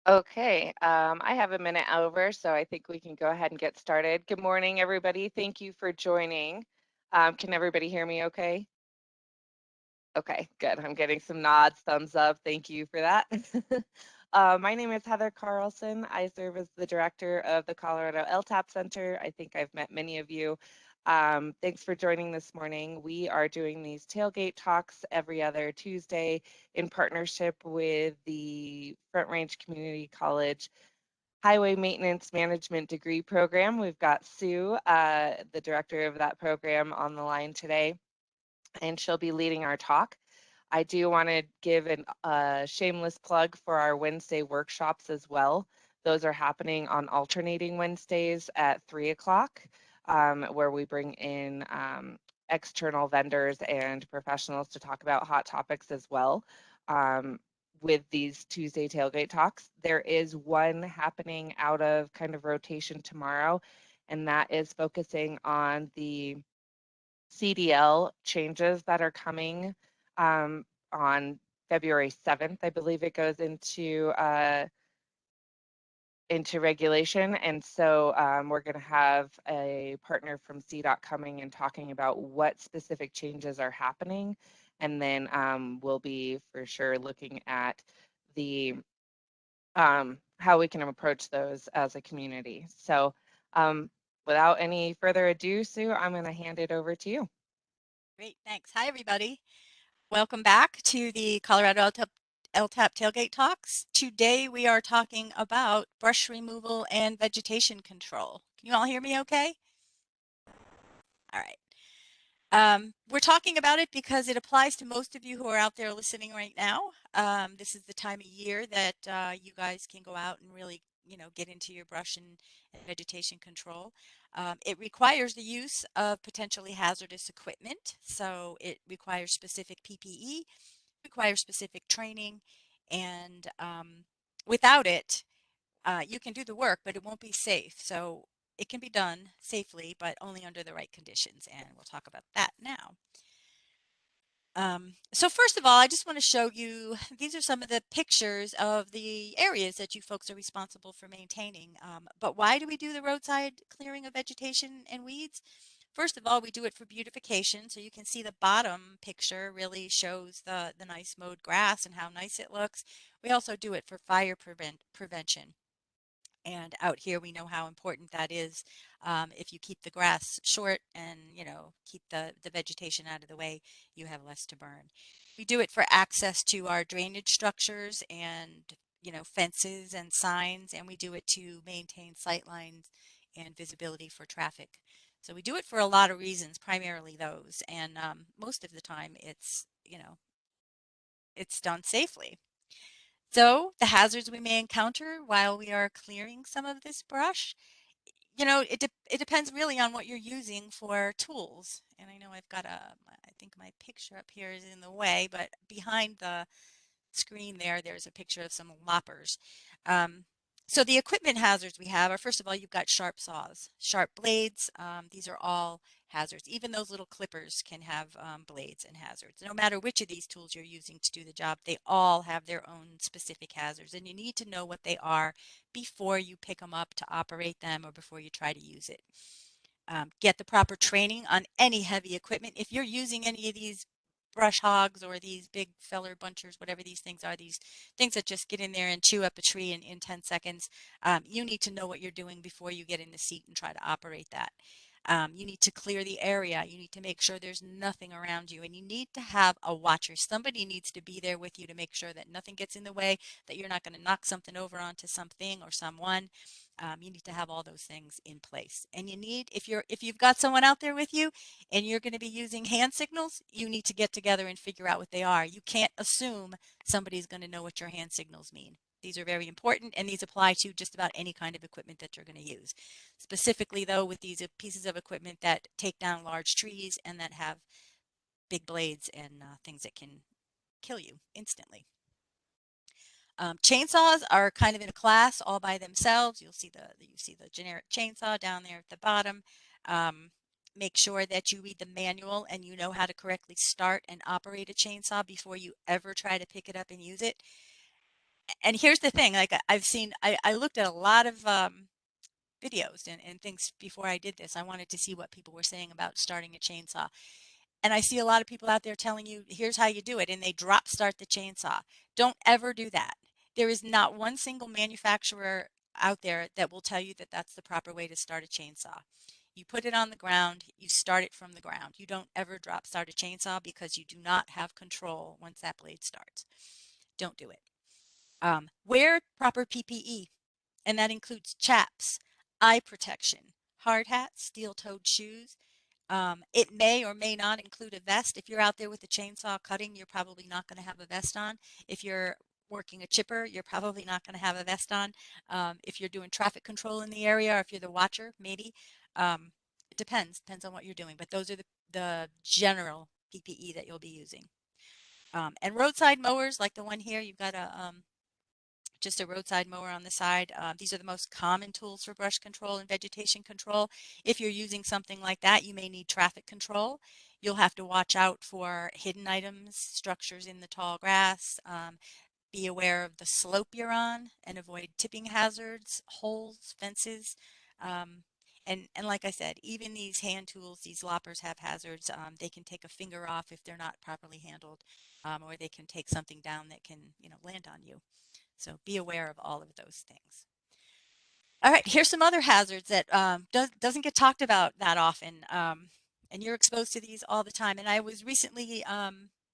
Okay, I have a minute over, so I think we can go ahead and get started. Good morning, everybody. Thank you for joining. Can everybody hear me okay? Okay, good. I'm getting some nods, thumbs up. Thank you for that. My name is Heather Carlson. I serve as the director of the Colorado LTAP Center. I think I've met many of you. Thanks for joining this morning. We are doing these tailgate talks every other Tuesday in partnership with the Front Range Community College Highway Maintenance Management degree program. We've got Sue, the director of that program, on the line today, and she'll be leading our talk. I do want to give a shameless plug for our Wednesday workshops as well. Those are happening on alternating Wednesdays at 3 o'clock, where we bring in external vendors and professionals to talk about hot topics as well. With these Tuesday tailgate talks, there is one happening out of kind of rotation tomorrow, and that is focusing on the CDL changes that are coming on February 7th. I believe it goes into regulation. And so we're going to have a partner from CDOT coming and talking about what specific changes are happening. And then we'll be for sure looking at the how we can approach those as a community. So without any further ado, Sue, I'm going to hand it over to you. Great, thanks. Hi, everybody. Welcome back to the Colorado LTAP Tailgate Talks. Today we are talking about brush removal and vegetation control. Can you all hear me okay? All right. We're talking about it because it applies to most of you who are out there listening right now. This is the time of year that you guys can go out and really, get into your brush and vegetation control. It requires the use of potentially hazardous equipment, so it requires specific PPE, requires specific training, and without it, you can do the work, but it won't be safe. So it can be done safely, but only under the right conditions, and we'll talk about that now. So first of all, I just want to show you, these are some of the pictures of the areas that you folks are responsible for maintaining. But why do we do the roadside clearing of vegetation and weeds? First of all, we do it for beautification. So you can see the bottom picture really shows the nice mowed grass and how nice it looks. We also do it for fire prevention. And out here, we know how important that is. If you keep the grass short and, keep the vegetation out of the way, you have less to burn. We do it for access to our drainage structures and, fences and signs, and we do it to maintain sight lines and visibility for traffic. So we do it for a lot of reasons, primarily those. And most of the time, it's done safely. So the hazards we may encounter while we are clearing some of this brush, it depends really on what you're using for tools. And I know I've got I think my picture up here is in the way, but behind the screen there's a picture of some loppers. Um, so the equipment hazards we have are, first of all, you've got sharp saws, sharp blades. These are all hazards. Even those little clippers can have blades and hazards. No matter which of these tools you're using to do the job, they all have their own specific hazards, and you need to know what they are before you pick them up to operate them or before you try to use it. Get the proper training on any heavy equipment. If you're using any of these brush hogs or these big feller bunchers, whatever these things are, these things that just get in there and chew up a tree in 10 seconds, you need to know what you're doing before you get in the seat and try to operate that. You need to clear the area. You need to make sure there's nothing around you, and you need to have a watcher. Somebody needs to be there with you to make sure that nothing gets in the way, that you're not going to knock something over onto something or someone. You need to have all those things in place. And you need, if you've got someone out there with you and you're going to be using hand signals, you need to get together and figure out what they are. You can't assume somebody's going to know what your hand signals mean. These are very important, and these apply to just about any kind of equipment that you're going to use. Specifically, though, with these pieces of equipment that take down large trees and that have big blades and things that can kill you instantly. Chainsaws are kind of in a class all by themselves. You see the generic chainsaw down there at the bottom. Make sure that you read the manual and you know how to correctly start and operate a chainsaw before you ever try to pick it up and use it. And here's the thing, like I've seen, I looked at a lot of videos and things before I did this. I wanted to see what people were saying about starting a chainsaw. And I see a lot of people out there telling you, here's how you do it, and they drop start the chainsaw. Don't ever do that. There is not one single manufacturer out there that will tell you that that's the proper way to start a chainsaw. You put it on the ground, you start it from the ground. You don't ever drop start a chainsaw because you do not have control once that blade starts. Don't do it. Wear proper PPE, and that includes chaps, eye protection, hard hats, steel-toed shoes. It may or may not include a vest. If you're out there with a chainsaw cutting, you're probably not going to have a vest on. If you're working a chipper, you're probably not going to have a vest on. If you're doing traffic control in the area, or if you're the watcher, maybe. It depends on what you're doing. But those are the general PPE that you'll be using. And roadside mowers, like the one here, you've got just a roadside mower on the side. These are the most common tools for brush control and vegetation control. If you're using something like that, you may need traffic control. You'll have to watch out for hidden items, structures in the tall grass. Be aware of the slope you're on and avoid tipping hazards, holes, fences. Um, and like I said, even these hand tools, these loppers have hazards. They can take a finger off if they're not properly handled, or they can take something down that can, land on you. So be aware of all of those things. All right, here's some other hazards that doesn't get talked about that often, and you're exposed to these all the time. And I was recently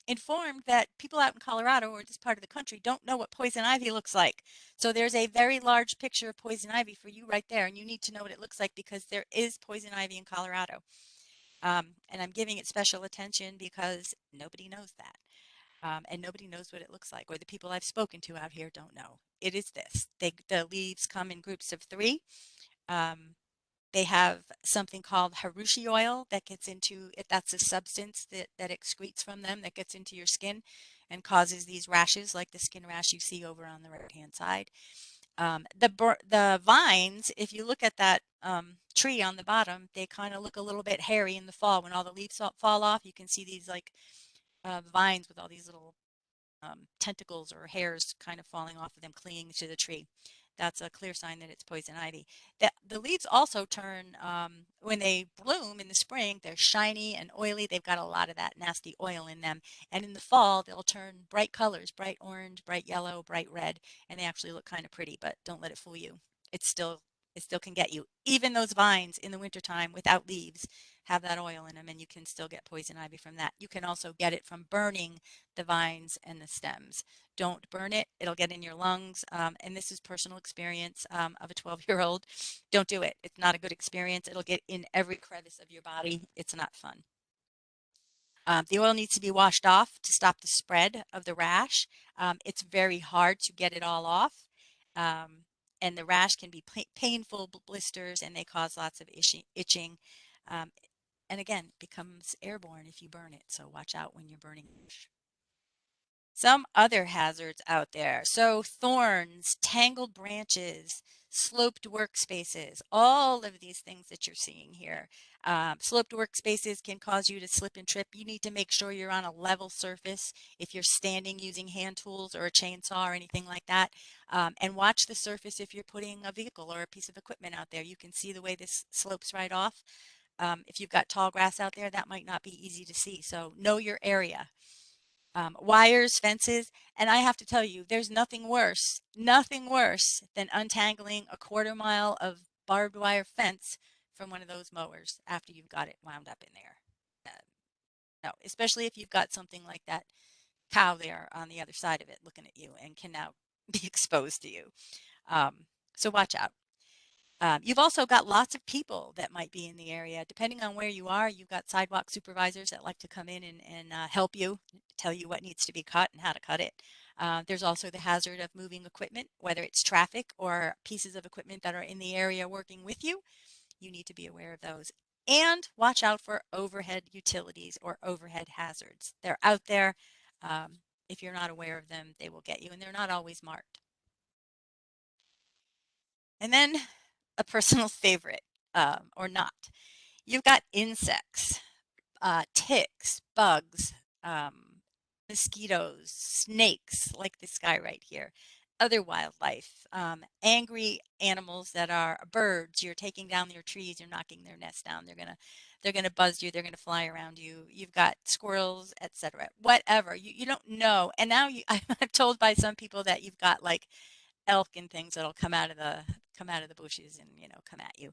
informed that people out in Colorado or this part of the country don't know what poison ivy looks like. So there's a very large picture of poison ivy for you right there, and you need to know what it looks like because there is poison ivy in Colorado. And I'm giving it special attention because nobody knows that. And nobody knows what it looks like, or the people I've spoken to out here don't know. It is this. The leaves come in groups of three. Um, they have something called harushi oil that gets into it. That's a substance that excretes from them that gets into your skin and causes these rashes like the skin rash you see over on the right hand side. The vines, if you look at that tree on the bottom, they kind of look a little bit hairy in the fall when all the leaves fall off. You can see these like vines with all these little tentacles or hairs kind of falling off of them, clinging to the tree. That's a clear sign that it's poison ivy. The leaves also turn, when they bloom in the spring, they're shiny and oily. They've got a lot of that nasty oil in them. And in the fall, they'll turn bright colors, bright orange, bright yellow, bright red, and they actually look kind of pretty, but don't let it fool you. It's still, it still can get you. Even those vines in the wintertime without leaves have that oil in them, and you can still get poison ivy from that. You can also get it from burning the vines and the stems. Don't burn it. It'll get in your lungs. And this is personal experience of a 12-year-old. Don't do it. It's not a good experience. It'll get in every crevice of your body. It's not fun. The oil needs to be washed off to stop the spread of the rash. It's very hard to get it all off. Um, and the rash can be painful blisters and they cause lots of itching. Um, and again, becomes airborne if you burn it. So watch out when you're burning. Some other hazards out there. So thorns, tangled branches, sloped workspaces, all of these things that you're seeing here. Sloped workspaces can cause you to slip and trip. You need to make sure you're on a level surface if you're standing using hand tools or a chainsaw or anything like that. And watch the surface if you're putting a vehicle or a piece of equipment out there. You can see the way this slopes right off. If you've got tall grass out there, that might not be easy to see. So know your area. Wires, fences, and I have to tell you, there's nothing worse than untangling a quarter-mile of barbed wire fence from one of those mowers after you've got it wound up in there. Uh, no, especially if you've got something like that cow there on the other side of it looking at you and can now be exposed to you. So watch out. You've also got lots of people that might be in the area. Depending on where you are, you've got sidewalk supervisors that like to come in and help you, tell you what needs to be cut and how to cut it. There's also the hazard of moving equipment, whether it's traffic or pieces of equipment that are in the area working with you. You need to be aware of those. And watch out for overhead utilities or overhead hazards. They're out there. If you're not aware of them, they will get you, and they're not always marked. And then a personal favorite, or not. You've got insects, ticks, bugs, mosquitoes, snakes, like this guy right here. other wildlife, angry animals that are birds. You're taking down their trees, you're knocking their nest down. They're gonna buzz you. They're gonna fly around you. You've got squirrels, etc. Whatever. You don't know. And now I'm told by some people that you've got like elk and things that'll come out of the bushes and come at you.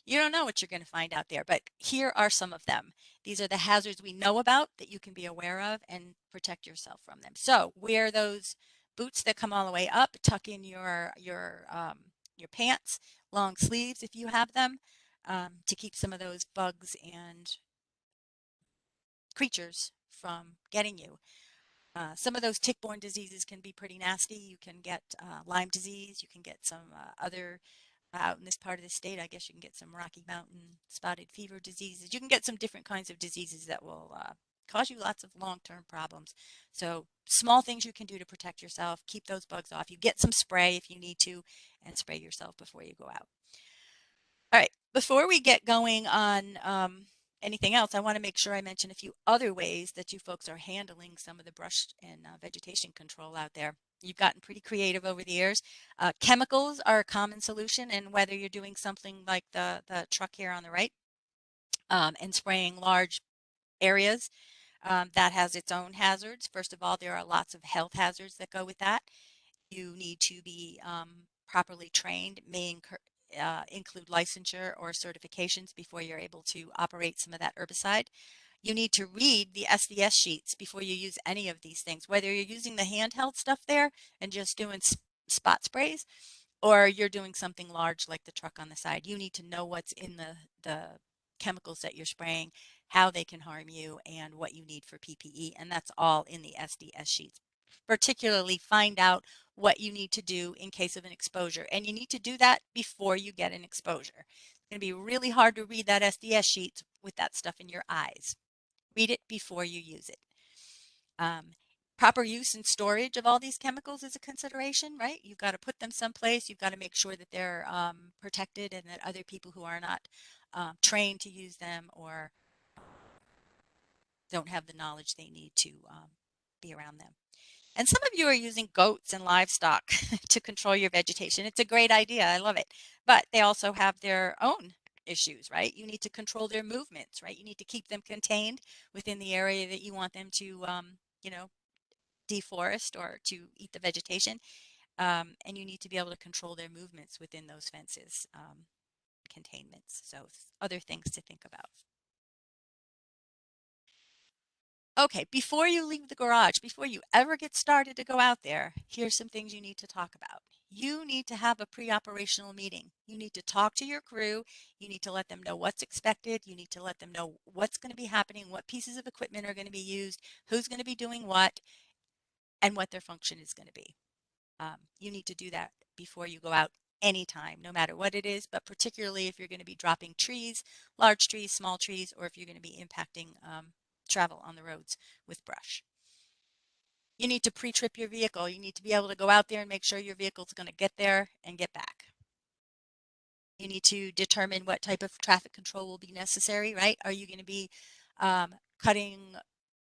You don't know what you're going to find out there, but here are some of them. These are the hazards we know about that you can be aware of and protect yourself from them. So wear those boots that come all the way up. Tuck in your pants, long sleeves if you have them, to keep some of those bugs and creatures from getting you. Some of those tick-borne diseases can be pretty nasty. You can get Lyme disease. You can get some other, out in this part of the state, I guess you can get some Rocky Mountain spotted fever diseases. You can get some different kinds of diseases that will cause you lots of long-term problems. So small things you can do to protect yourself. Keep those bugs off. You get some spray if you need to, and spray yourself before you go out. All right, before we get going on anything else, I want to make sure I mention a few other ways that you folks are handling some of the brush and vegetation control out there. You've gotten pretty creative over the years. Chemicals are a common solution, and whether you're doing something like the truck here on the right, and spraying large areas, that has its own hazards. First of all, there are lots of health hazards that go with that. You need to be properly trained, may include licensure or certifications before you're able to operate some of that herbicide. You need to read the SDS sheets before you use any of these things, whether you're using the handheld stuff there and just doing spot sprays, or you're doing something large like the truck on the side. You need to know what's in the chemicals that you're spraying, how they can harm you, and what you need for PPE. And that's all in the SDS sheets. Particularly find out what you need to do in case of an exposure. And you need to do that before you get an exposure. It's going to be really hard to read that SDS sheet with that stuff in your eyes. Read it before you use it. Um, Proper use and storage of all these chemicals is a consideration, right? You've got to put them someplace. You've got to make sure that they're protected and that other people who are not trained to use them or don't have the knowledge they need to be around them. And some of you are using goats and livestock to control your vegetation. It's a great idea. I love it. But they also have their own issues, right? You need to control their movements, right? You need to keep them contained within the area that you want them to, deforest or to eat the vegetation. And you need to be able to control their movements within those fences, containments. So other things to think about. Okay, before you leave the garage, before you ever get started to go out there, here's some things you need to talk about. You need to have a pre-operational meeting. You need to talk to your crew. You need to let them know what's expected. You need to let them know what's going to be happening, what pieces of equipment are going to be used, who's going to be doing what, and what their function is going to be. You need to do that before you go out anytime, no matter what it is, but particularly if you're going to be dropping trees, large trees, small trees, or if you're going to be impacting travel on the roads with brush. You need to pre-trip your vehicle. You need to be able to go out there and make sure your vehicle is going to get there and get back. You need to determine what type of traffic control will be necessary, right? Are you going to be cutting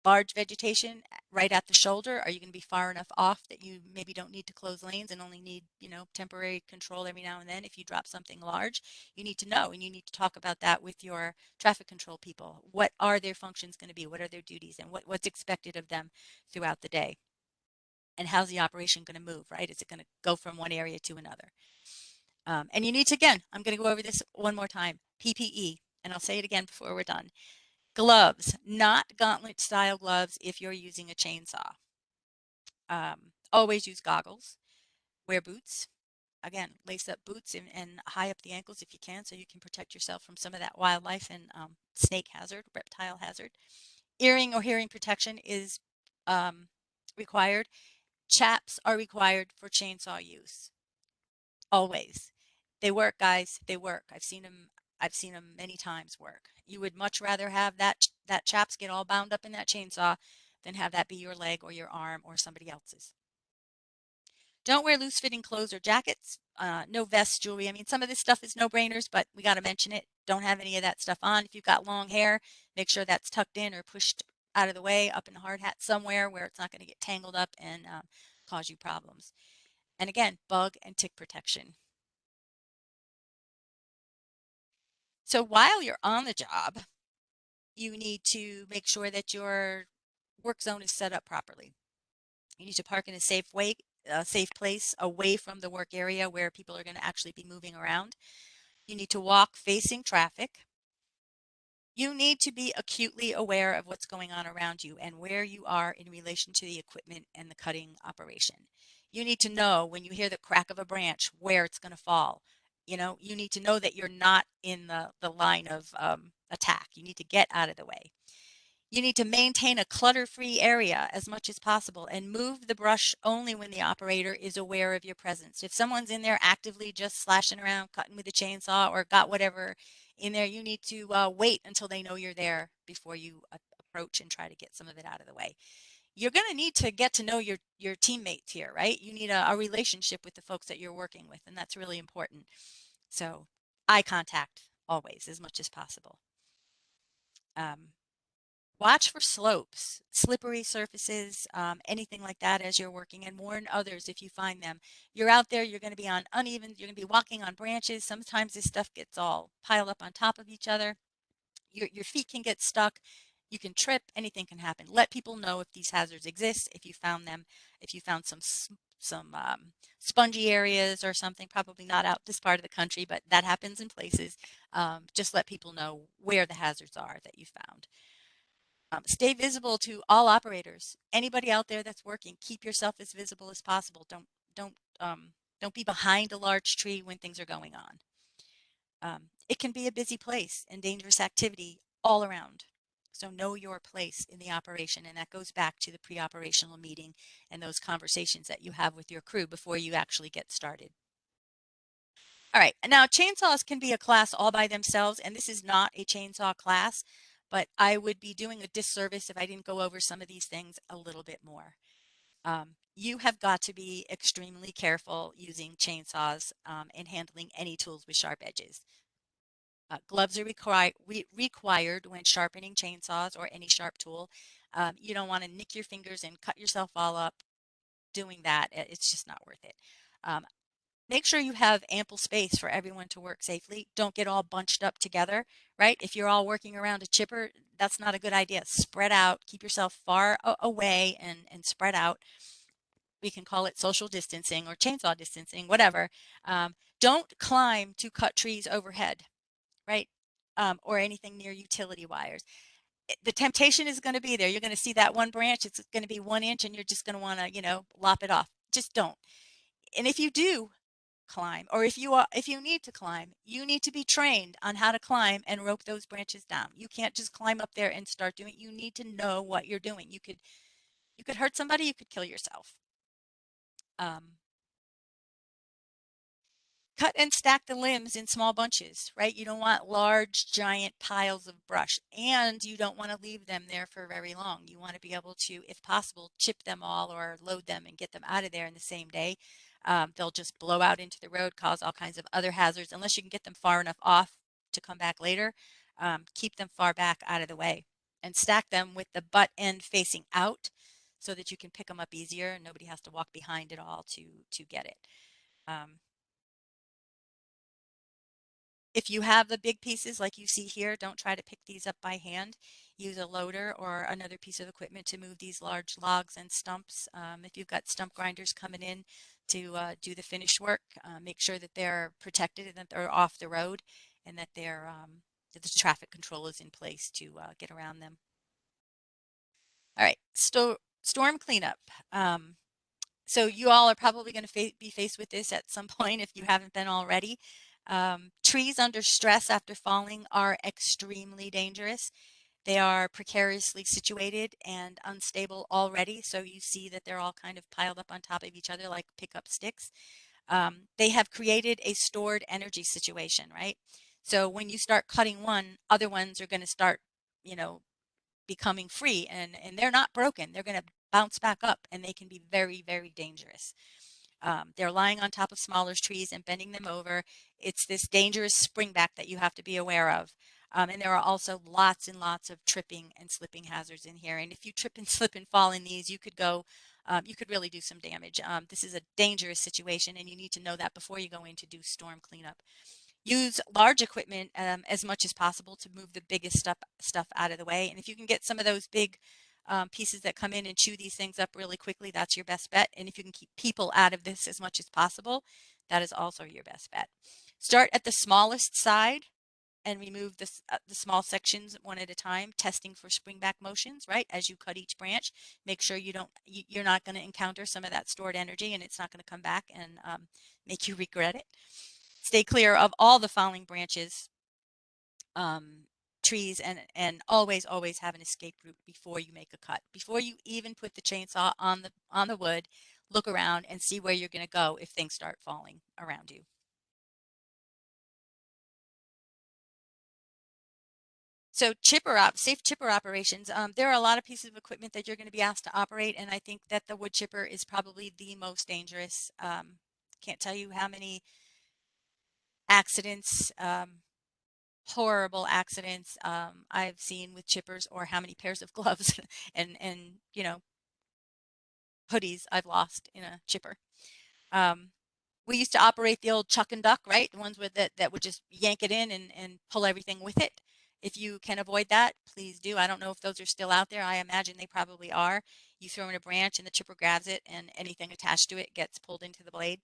large vegetation right at the shoulder? Are you going to be far enough off that you maybe don't need to close lanes and only need, temporary control every now and then if you drop something large? You need to know, and you need to talk about that with your traffic control people. What are their functions going to be? What are their duties, and what's expected of them throughout the day? And how's the operation going to move, right? Is it going to go from one area to another? And you need to, again, I'm going to go over this one more time, PPE, and I'll say it again before we're done. Gloves, not gauntlet style gloves if you're using a chainsaw. Always use goggles. Wear boots. Again, lace up boots and high up the ankles if you can, so you can protect yourself from some of that wildlife and snake hazard, reptile hazard. Earring or hearing protection is required. Chaps are required for chainsaw use. Always. They work, guys. They work. I've seen them. I've seen them many times work. You would much rather have that chaps get all bound up in that chainsaw than have that be your leg or your arm or somebody else's. Don't wear loose-fitting clothes or jackets. No vests, jewelry. I mean, some of this stuff is no-brainers, but we got to mention it. Don't have any of that stuff on. If you've got long hair, make sure that's tucked in or pushed out of the way, up in a hard hat somewhere where it's not going to get tangled up and cause you problems. And again, bug and tick protection. So while you're on the job, you need to make sure that your work zone is set up properly. You need to park in a safe place away from the work area where people are going to actually be moving around. You need to walk facing traffic. You need to be acutely aware of what's going on around you and where you are in relation to the equipment and the cutting operation. You need to know when you hear the crack of a branch where it's going to fall. You need to know that you're not in the line of attack. You need to get out of the way. You need to maintain a clutter-free area as much as possible and move the brush only when the operator is aware of your presence. If someone's in there actively just slashing around, cutting with a chainsaw, or got whatever in there, you need to wait until they know you're there before you approach and try to get some of it out of the way. You're going to need to get to know your teammates here, right? You need a relationship with the folks that you're working with, and that's really important. So eye contact always as much as possible. Um, Watch for slopes, slippery surfaces, anything like that as you're working, and warn others if you find them. You're out there, you're going to be on uneven, you're going to be walking on branches. Sometimes this stuff gets all piled up on top of each other. Your feet can get stuck. You can trip, anything can happen. Let people know if these hazards exist, if you found them, if you found some spongy areas or something, probably not out this part of the country, but that happens in places. Just let people know where the hazards are that you found. Stay visible to all operators. Anybody out there that's working, keep yourself as visible as possible. Don't don't be behind a large tree when things are going on. It can be a busy place and dangerous activity all around. So know your place in the operation, and that goes back to the pre-operational meeting and those conversations that you have with your crew before you actually get started. All right, now chainsaws can be a class all by themselves, and this is not a chainsaw class, but I would be doing a disservice if I didn't go over some of these things a little bit more. You have got to be extremely careful using chainsaws and handling any tools with sharp edges. Gloves are required when sharpening chainsaws or any sharp tool. You don't want to nick your fingers and cut yourself all up doing that. It's just not worth it. Um, Make sure you have ample space for everyone to work safely. Don't get all bunched up together, right? If you're all working around a chipper, that's not a good idea. Spread out, keep yourself far away and spread out. We can call it social distancing or chainsaw distancing, whatever. Don't climb to cut trees overhead, right? Or anything near utility wires. The temptation is going to be there. You're going to see that one branch, it's going to be 1 inch, and you're just going to want to, lop it off. Just don't. And if you do, climb, or if you need to climb, you need to be trained on how to climb and rope those branches down. You can't just climb up there and start doing it. You need to know what you're doing. You could hurt somebody, you could kill yourself. Cut and stack the limbs in small bunches, right? You don't want large, giant piles of brush, and you don't want to leave them there for very long. You want to be able to, if possible, chip them all or load them and get them out of there in the same day. They'll just blow out into the road, cause all kinds of other hazards, unless you can get them far enough off to come back later. Keep them far back out of the way and stack them with the butt end facing out so that you can pick them up easier and nobody has to walk behind it all to get it. Um, If you have the big pieces like you see here, don't try to pick these up by hand. Use a loader or another piece of equipment to move these large logs and stumps. If you've got stump grinders coming in to do the finished work, make sure that they're protected and that they're off the road and that that the traffic control is in place to get around them. All right, storm cleanup. So you all are probably going to be faced with this at some point if you haven't been already. Trees under stress after falling are extremely dangerous. They are precariously situated and unstable already, so you see that they're all kind of piled up on top of each other like pickup sticks. They have created a stored energy situation, right? So when you start cutting one, other ones are going to start, you know, becoming free, and they're not broken. They're going to bounce back up, and they can be very, very dangerous. They're lying on top of smaller trees and bending them over. It's this dangerous springback that you have to be aware of. And there are also lots and lots of tripping and slipping hazards in here. And if you trip and slip and fall in these, you could go you could really do some damage. This is a dangerous situation, and you need to know that before you go in to do storm cleanup. Use large equipment as much as possible to move the biggest stuff out of the way. And if you can get some of those big pieces that come in and chew these things up really quickly, that's your best bet. And if you can keep people out of this as much as possible, that is also your best bet. Start at the smallest side and remove the small sections one at a time, testing for springback motions, right? As you cut each branch, make sure you're not going to encounter some of that stored energy and it's not going to come back and make you regret it. Stay clear of all the falling branches, trees, and always have an escape route before you make a cut. Before you even put the chainsaw on the wood, look around and see where you're going to go if things start falling around you. So safe chipper operations, there are a lot of pieces of equipment that you're going to be asked to operate, and I think that the wood chipper is probably the most dangerous. Can't tell you how many accidents, horrible accidents I've seen with chippers, or how many pairs of gloves and hoodies I've lost in a chipper. We used to operate the old chuck and duck, right? The ones with that would just yank it in and pull everything with it. If you can avoid that, please do. I don't know if those are still out there. I imagine they probably are. You throw in a branch and the chipper grabs it and anything attached to it gets pulled into the blade.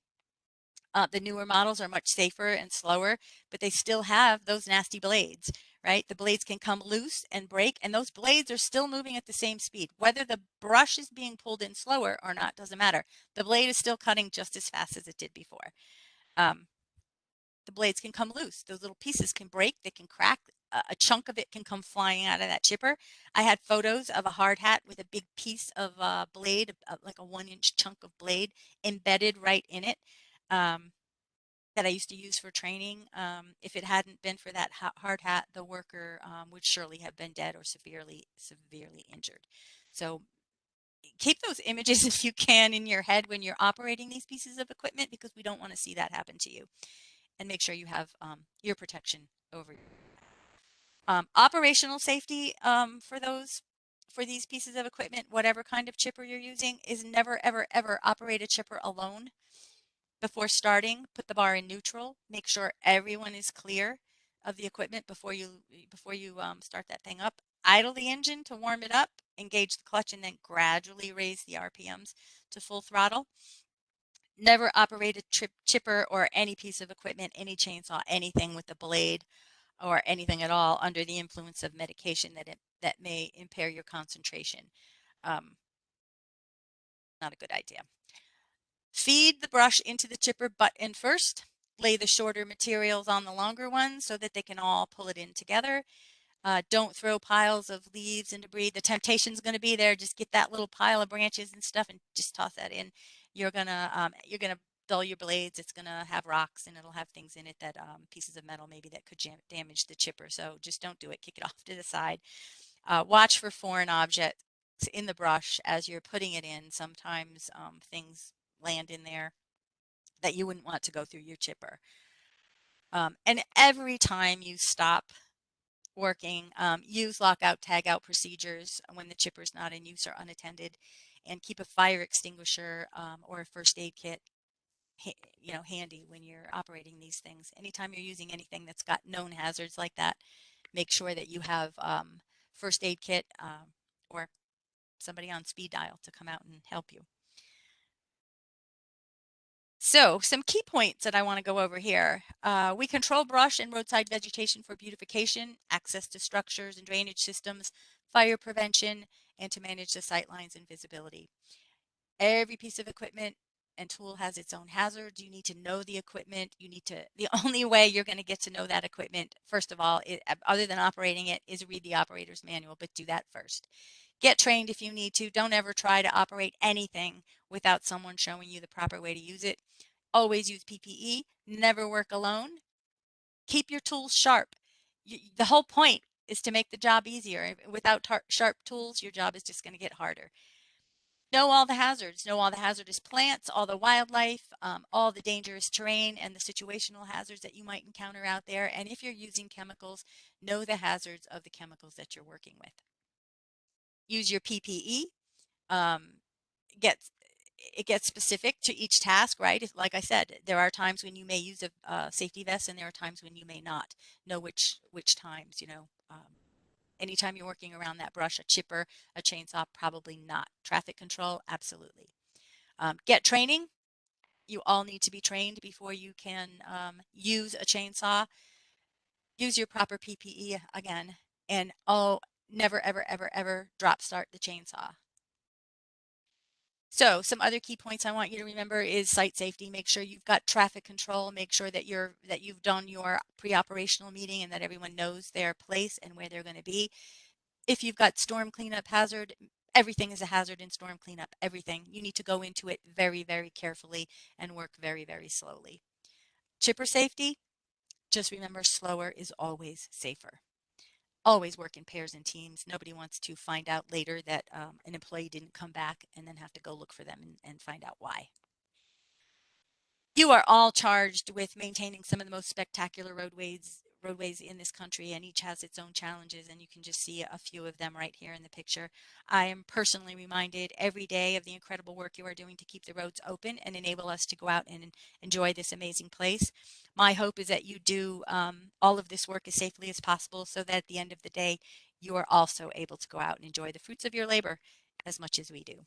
The newer models are much safer and slower, but they still have those nasty blades, right? The blades can come loose and break, and those blades are still moving at the same speed. Whether the brush is being pulled in slower or not doesn't matter. The blade is still cutting just as fast as it did before. Um, the blades can come loose. Those little pieces can break, they can crack. A chunk of it can come flying out of that chipper. I had photos of a hard hat with a big piece of blade, like a 1-inch chunk of blade embedded right in it. That I used to use for training. If it hadn't been for that hard hat, the worker would surely have been dead or severely injured. So keep those images if you can in your head when you're operating these pieces of equipment, because we don't want to see that happen to you. And make sure you have ear protection over. Operational safety for these pieces of equipment, whatever kind of chipper you're using, is never, ever, ever operate a chipper alone. Before starting, put the bar in neutral. Make sure everyone is clear of the equipment before you start that thing up. Idle the engine to warm it up, engage the clutch, and then gradually raise the RPMs to full throttle. Never operate a chipper or any piece of equipment, any chainsaw, anything with a blade or anything at all under the influence of medication that may impair your concentration. Not a good idea. Feed the brush into the chipper butt end first. Lay the shorter materials on the longer ones so that they can all pull it in together. Don't throw piles of leaves and debris. The temptation is going to be there. Just get that little pile of branches and stuff and just toss that in. You're gonna dull your blades. It's gonna have rocks and it'll have things in it that pieces of metal maybe that could damage the chipper. So just don't do it. Kick it off to the side. Watch for foreign objects in the brush as you're putting it in. Sometimes things land in there that you wouldn't want to go through your chipper. And every time you stop working, use lockout, tagout procedures when the chipper is not in use or unattended, and keep a fire extinguisher or a first aid kit handy when you're operating these things. Anytime you're using anything that's got known hazards like that, make sure that you have first aid kit or somebody on speed dial to come out and help you. So some key points that I want to go over here. We control brush and roadside vegetation for beautification, access to structures and drainage systems, fire prevention, and to manage the sight lines and visibility. Every piece of equipment and tool has its own hazards. You need to know the equipment. The only way you're going to get to know that equipment, first of all, other than operating it, is read the operator's manual, but do that first. Get trained if you need to. Don't ever try to operate anything without someone showing you the proper way to use it. Always use PPE. Never work alone. Keep your tools sharp. The whole point is to make the job easier. Without sharp tools, your job is just going to get harder. Know all the hazards. Know all the hazardous plants, all the wildlife, all the dangerous terrain, and the situational hazards that you might encounter out there. And if you're using chemicals, know the hazards of the chemicals that you're working with. Use your PPE. gets it gets specific to each task, right? Like I said, there are times when you may use a safety vest, and there are times when you may not know which times. Anytime you're working around that brush, a chipper, a chainsaw, probably not. Traffic control, absolutely. Get training. You all need to be trained before you can use a chainsaw. Use your proper PPE again, and oh, never, ever, ever, ever drop start the chainsaw. So some other key points I want you to remember is site safety. Make sure you've got traffic control. Make sure that you've done your pre-operational meeting and that everyone knows their place and where they're going to be. If you've got storm cleanup hazard, everything is a hazard in storm cleanup. Everything. You need to go into it very, very carefully and work very, very slowly. Chipper safety, just remember slower is always safer. Always work in pairs and teams. Nobody wants to find out later that an employee didn't come back and then have to go look for them and find out why. You are all charged with maintaining some of the most spectacular roadways in this country, and each has its own challenges, and you can just see a few of them right here in the picture. I am personally reminded every day of the incredible work you are doing to keep the roads open and enable us to go out and enjoy this amazing place. My hope is that you do all of this work as safely as possible so that at the end of the day, you are also able to go out and enjoy the fruits of your labor as much as we do.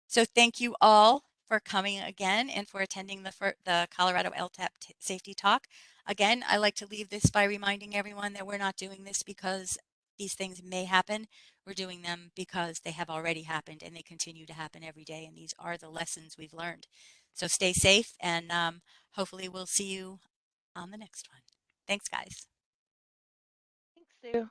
So thank you all for coming again and for attending the Colorado LTAP Safety Talk. Again, I like to leave this by reminding everyone that we're not doing this because these things may happen. We're doing them because they have already happened and they continue to happen every day. And these are the lessons we've learned. So stay safe, and hopefully we'll see you on the next one. Thanks, guys. Thanks, Sue.